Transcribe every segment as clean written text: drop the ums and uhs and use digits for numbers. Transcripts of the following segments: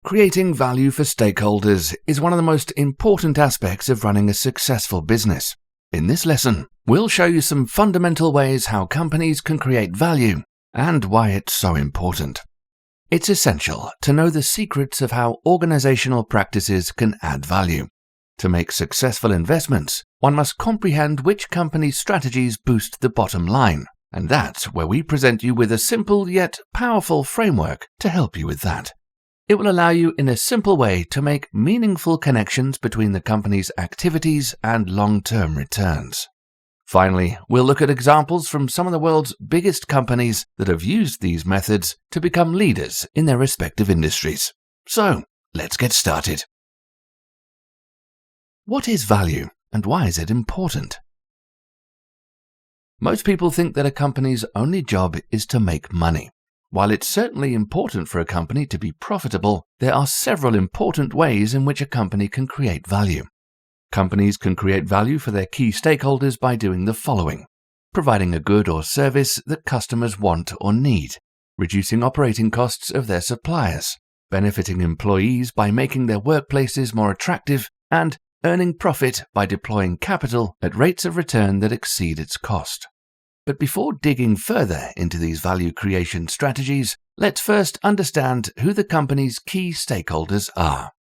Creating value for stakeholders is one of the most important aspects of running a successful business. In this lesson, we'll show you some fundamental ways how companies can create value and why it's so important. It's essential to know the secrets of how organizational practices can add value. To make successful investments, one must comprehend which company's strategies boost the bottom line, and that's where we present you with a simple yet powerful framework to help you with that. It will allow you in a simple way to make meaningful connections between the company's activities and long-term returns. Finally, we'll look at examples from some of the world's biggest companies that have used these methods to become leaders in their respective industries. So, let's get started. What is value and why is it important? Most people think that a company's only job is to make money. While it's certainly important for a company to be profitable, there are several important ways in which a company can create value. Companies can create value for their key stakeholders by doing the following: providing a good or service that customers want or need, reducing operating costs of their suppliers, benefiting employees by making their workplaces more attractive, and earning profit by deploying capital at rates of return that exceed its cost. But before digging further into these value creation strategies, let's first understand who the company's key stakeholders are.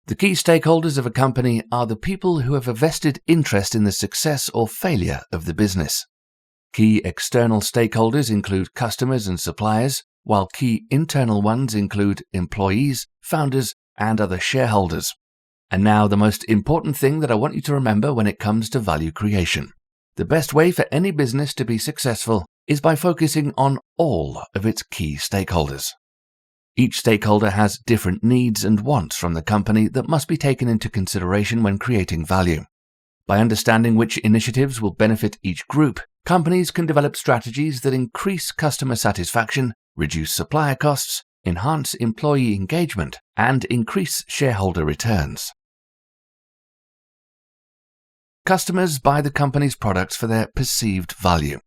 The key stakeholders of a company are the people who have a vested interest in the success or failure of the business. Key external stakeholders include customers and suppliers, while key internal ones include employees, founders, and other shareholders. And now the most important thing that I want you to remember when it comes to value creation. The best way for any business to be successful is by focusing on all of its key stakeholders. Each stakeholder has different needs and wants from the company that must be taken into consideration when creating value. By understanding which initiatives will benefit each group, companies can develop strategies that increase customer satisfaction, reduce supplier costs, enhance employee engagement, and increase shareholder returns. Customers buy the company's products for their perceived value.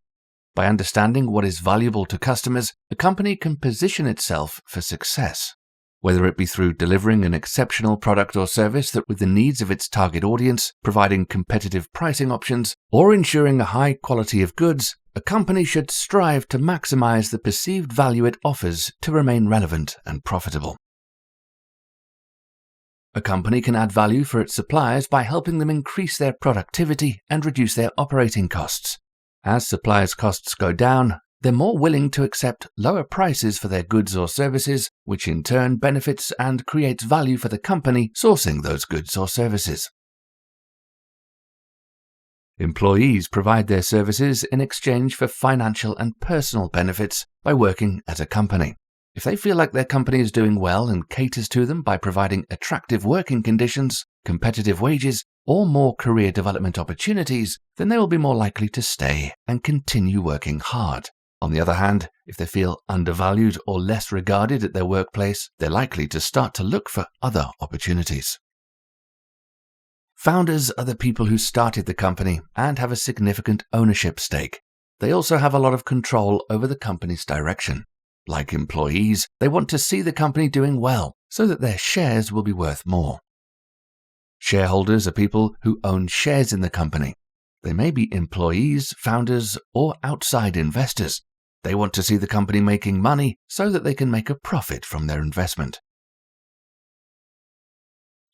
By understanding what is valuable to customers, a company can position itself for success. Whether it be through delivering an exceptional product or service that with the needs of its target audience, providing competitive pricing options, or ensuring a high quality of goods, a company should strive to maximize the perceived value it offers to remain relevant and profitable. A company can add value for its suppliers by helping them increase their productivity and reduce their operating costs. As suppliers' costs go down, they're more willing to accept lower prices for their goods or services, which in turn benefits and creates value for the company sourcing those goods or services. Employees provide their services in exchange for financial and personal benefits by working at a company. If they feel like their company is doing well and caters to them by providing attractive working conditions, competitive wages, or more career development opportunities, then they will be more likely to stay and continue working hard. On the other hand, if they feel undervalued or less regarded at their workplace, they're likely to start to look for other opportunities. Founders are the people who started the company and have a significant ownership stake. They also have a lot of control over the company's direction. Like employees, they want to see the company doing well so that their shares will be worth more. Shareholders are people who own shares in the company. They may be employees, founders, or outside investors. They want to see the company making money so that they can make a profit from their investment.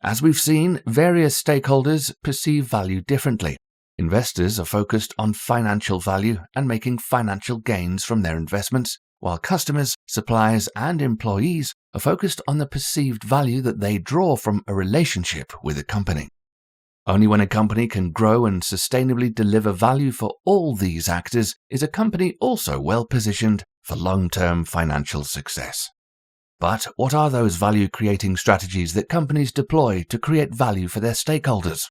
As we've seen, various stakeholders perceive value differently. Investors are focused on financial value and making financial gains from their investments, while customers, suppliers, and employees are focused on the perceived value that they draw from a relationship with a company. Only when a company can grow and sustainably deliver value for all these actors is a company also well positioned for long-term financial success. But what are those value-creating strategies that companies deploy to create value for their stakeholders?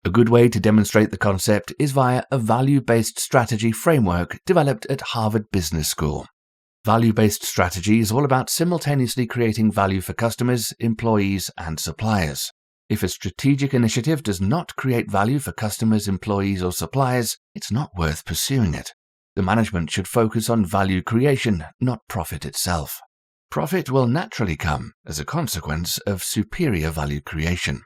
A good way to demonstrate the concept is via a value-based strategy framework developed at Harvard Business School. Value-based strategy is all about simultaneously creating value for customers, employees, and suppliers. If a strategic initiative does not create value for customers, employees, or suppliers, it's not worth pursuing it. The management should focus on value creation, not profit itself. Profit will naturally come as a consequence of superior value creation.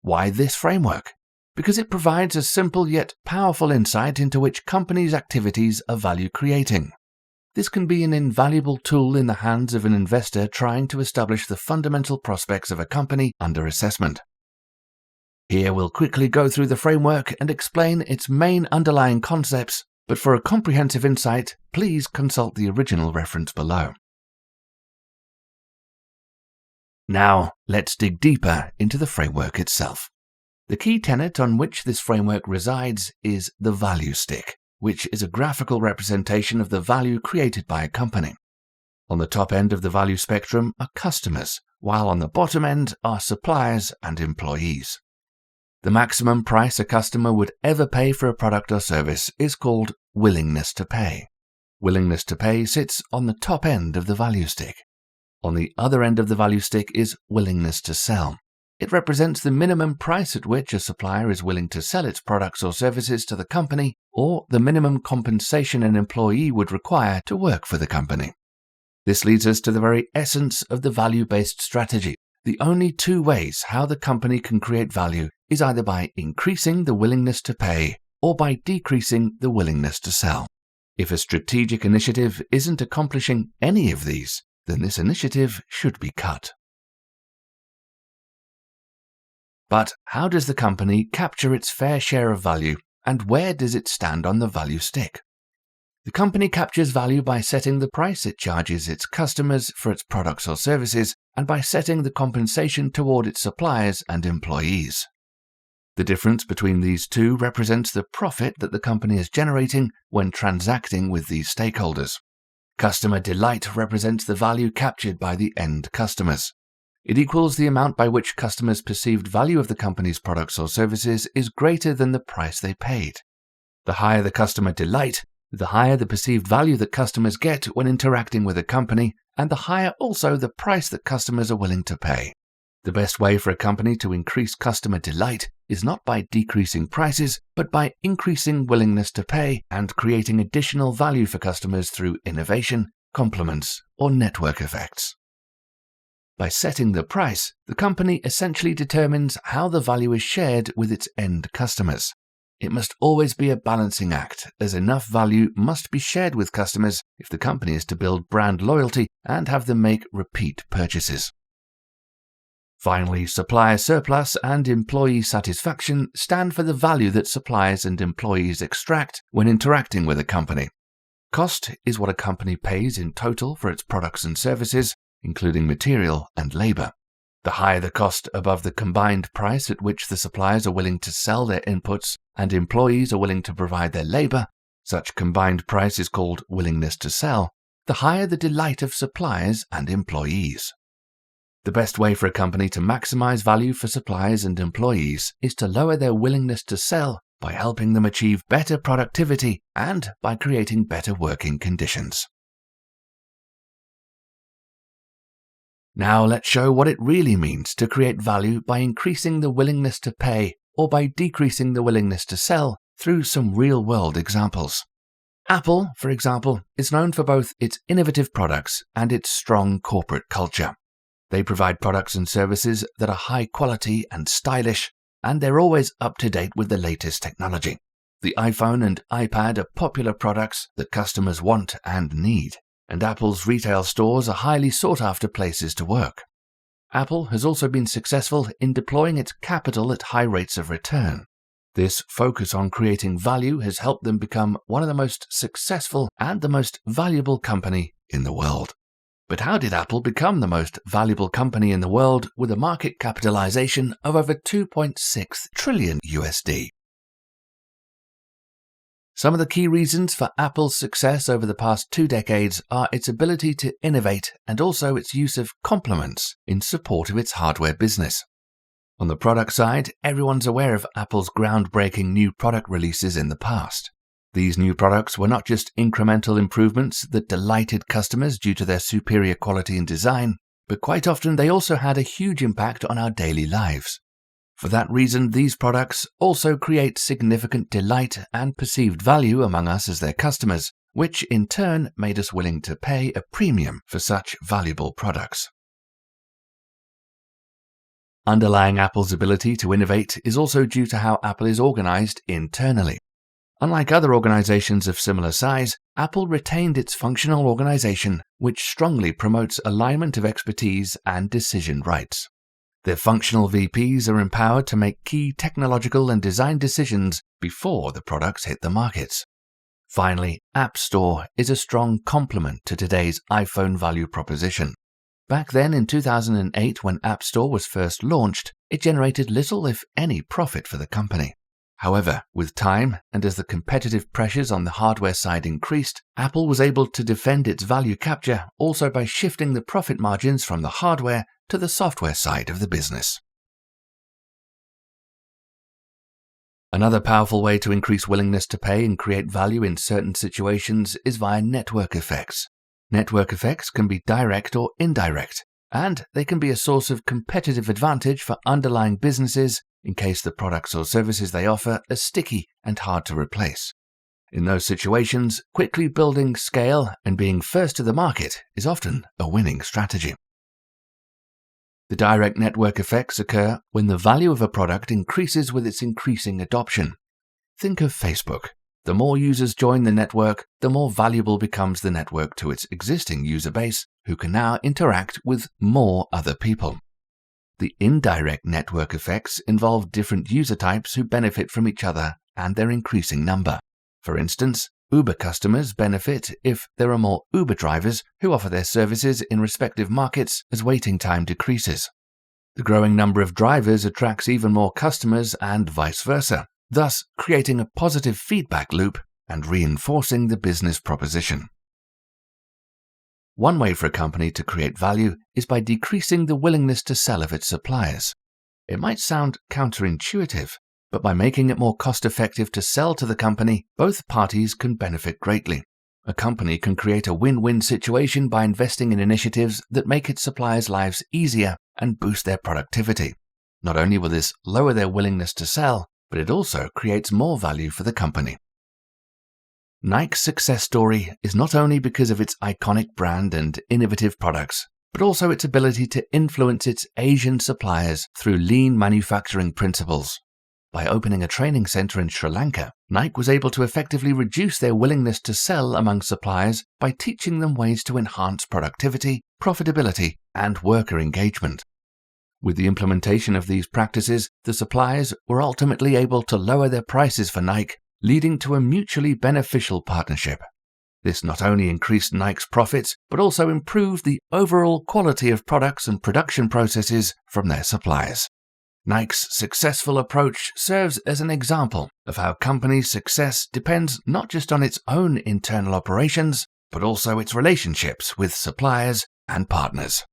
Why this framework? Because it provides a simple yet powerful insight into which companies' activities are value creating. This can be an invaluable tool in the hands of an investor trying to establish the fundamental prospects of a company under assessment. Here we'll quickly go through the framework and explain its main underlying concepts, but for a comprehensive insight, please consult the original reference below. Now, let's dig deeper into the framework itself. The key tenet on which this framework resides is the value stick, which is a graphical representation of the value created by a company. On the top end of the value spectrum are customers, while on the bottom end are suppliers and employees. The maximum price a customer would ever pay for a product or service is called willingness to pay. Willingness to pay sits on the top end of the value stick. On the other end of the value stick is willingness to sell. It represents the minimum price at which a supplier is willing to sell its products or services to the company, or the minimum compensation an employee would require to work for the company. This leads us to the very essence of the value-based strategy. The only two ways how the company can create value is either by increasing the willingness to pay or by decreasing the willingness to sell. If a strategic initiative isn't accomplishing any of these, then this initiative should be cut. But how does the company capture its fair share of value, and where does it stand on the value stick? The company captures value by setting the price it charges its customers for its products or services, and by setting the compensation toward its suppliers and employees. The difference between these two represents the profit that the company is generating when transacting with these stakeholders. Customer delight represents the value captured by the end customers. It equals the amount by which customers' perceived value of the company's products or services is greater than the price they paid. The higher the customer delight, the higher the perceived value that customers get when interacting with a company, and the higher also the price that customers are willing to pay. The best way for a company to increase customer delight is not by decreasing prices, but by increasing willingness to pay and creating additional value for customers through innovation, compliments, or network effects. By setting the price, the company essentially determines how the value is shared with its end customers. It must always be a balancing act, as enough value must be shared with customers if the company is to build brand loyalty and have them make repeat purchases. Finally, supplier surplus and employee satisfaction stand for the value that suppliers and employees extract when interacting with a company. Cost is what a company pays in total for its products and services, including material and labor. The higher the cost above the combined price at which the suppliers are willing to sell their inputs and employees are willing to provide their labor, such combined price is called willingness to sell, the higher the delight of suppliers and employees. The best way for a company to maximize value for suppliers and employees is to lower their willingness to sell by helping them achieve better productivity and by creating better working conditions. Now let's show what it really means to create value by increasing the willingness to pay or by decreasing the willingness to sell through some real-world examples. Apple, for example, is known for both its innovative products and its strong corporate culture. They provide products and services that are high quality and stylish, and they're always up to date with the latest technology. The iPhone and iPad are popular products that customers want and need, and Apple's retail stores are highly sought-after places to work. Apple has also been successful in deploying its capital at high rates of return. This focus on creating value has helped them become one of the most successful and the most valuable company in the world. But how did Apple become the most valuable company in the world with a market capitalization of over $2.6 trillion USD? Some of the key reasons for Apple's success over the past 2 decades are its ability to innovate and also its use of complements in support of its hardware business. On the product side, everyone's aware of Apple's groundbreaking new product releases in the past. These new products were not just incremental improvements that delighted customers due to their superior quality and design, but quite often they also had a huge impact on our daily lives. For that reason, these products also create significant delight and perceived value among us as their customers, which in turn made us willing to pay a premium for such valuable products. Underlying Apple's ability to innovate is also due to how Apple is organized internally. Unlike other organizations of similar size, Apple retained its functional organization, which strongly promotes alignment of expertise and decision rights. Their functional VPs are empowered to make key technological and design decisions before the products hit the markets. Finally, App Store is a strong complement to today's iPhone value proposition. Back then in 2008, when App Store was first launched, it generated little if any profit for the company. However, with time and as the competitive pressures on the hardware side increased, Apple was able to defend its value capture also by shifting the profit margins from the hardware to the software side of the business. Another powerful way to increase willingness to pay and create value in certain situations is via network effects. Network effects can be direct or indirect, and they can be a source of competitive advantage for underlying businesses in case the products or services they offer are sticky and hard to replace. In those situations, quickly building scale and being first to the market is often a winning strategy. The direct network effects occur when the value of a product increases with its increasing adoption. Think of Facebook. The more users join the network, the more valuable becomes the network to its existing user base, who can now interact with more other people. The indirect network effects involve different user types who benefit from each other and their increasing number. For instance, Uber customers benefit if there are more Uber drivers who offer their services in respective markets as waiting time decreases. The growing number of drivers attracts even more customers and vice versa, thus creating a positive feedback loop and reinforcing the business proposition. One way for a company to create value is by decreasing the willingness to sell of its suppliers. It might sound counterintuitive, but by making it more cost-effective to sell to the company, both parties can benefit greatly. A company can create a win-win situation by investing in initiatives that make its suppliers' lives easier and boost their productivity. Not only will this lower their willingness to sell, but it also creates more value for the company. Nike's success story is not only because of its iconic brand and innovative products, but also its ability to influence its Asian suppliers through lean manufacturing principles. By opening a training center in Sri Lanka, Nike was able to effectively reduce their willingness to sell among suppliers by teaching them ways to enhance productivity, profitability, and worker engagement. With the implementation of these practices, the suppliers were ultimately able to lower their prices for Nike, leading to a mutually beneficial partnership. This not only increased Nike's profits, but also improved the overall quality of products and production processes from their suppliers. Nike's successful approach serves as an example of how companies' success depends not just on its own internal operations, but also its relationships with suppliers and partners.